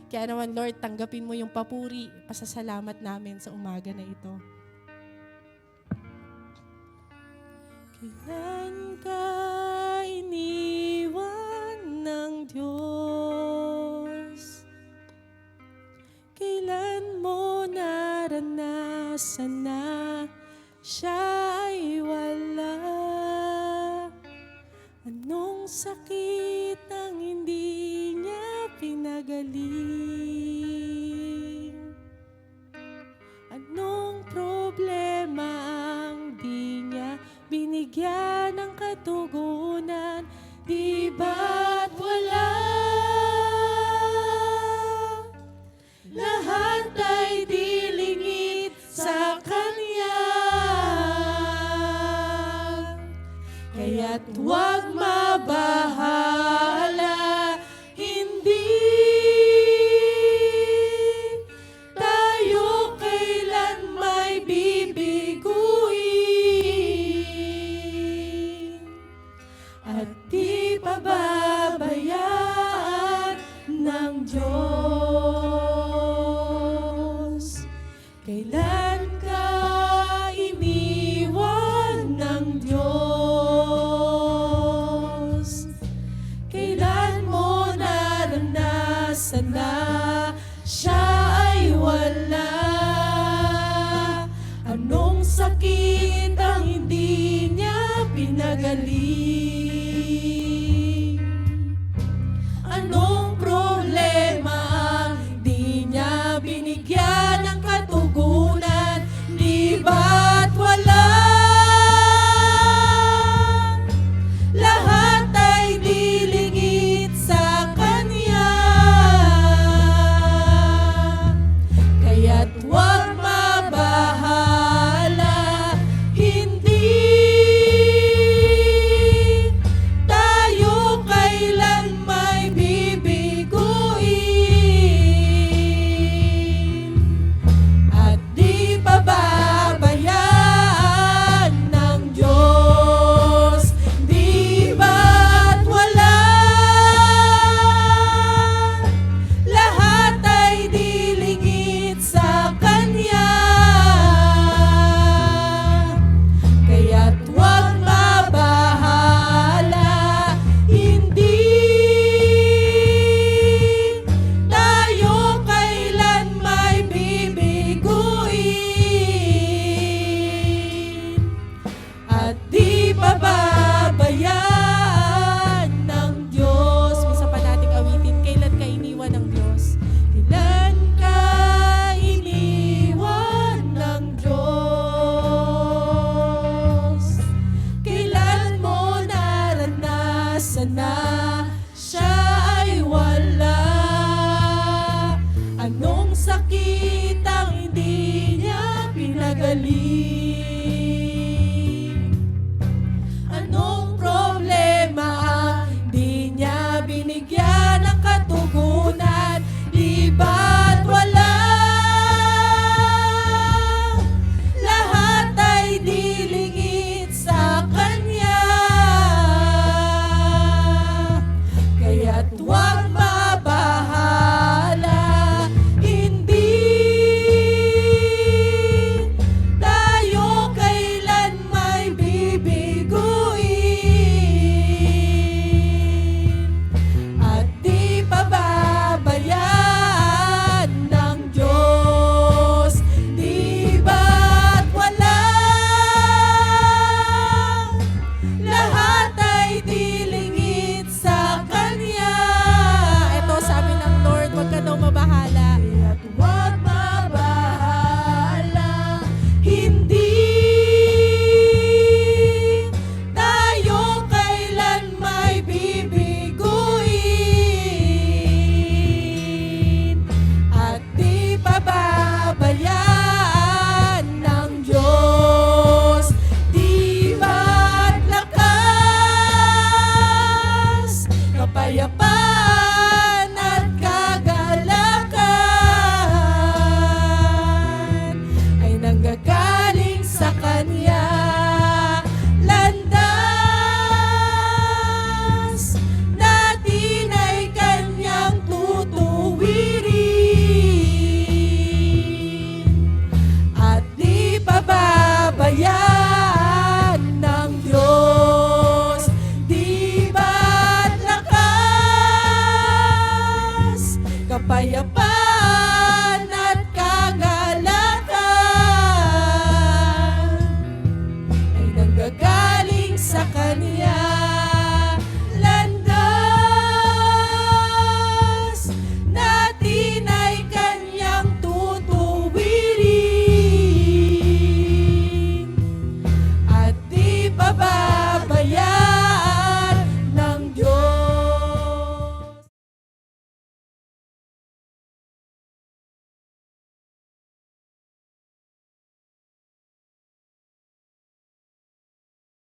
Kaya naman, Lord, tanggapin mo yung papuri, pasasalamat namin sa umaga na ito. Kailan ka iniwan ng Diyos? Kailan mo naranasan na siya ay wala? Anong sakit ang hindi niya pinagaling? Anong problema ang di niya binigyan ng katugunan? Di ba't wala? Lahat ay dilingit sa Kanya. Kaya't huwag mabahala, hindi tayo kailan may bibiguin at di pababayaan ng Diyos. Kailan ka iniwan ng Diyos? Kailan mo naranasan na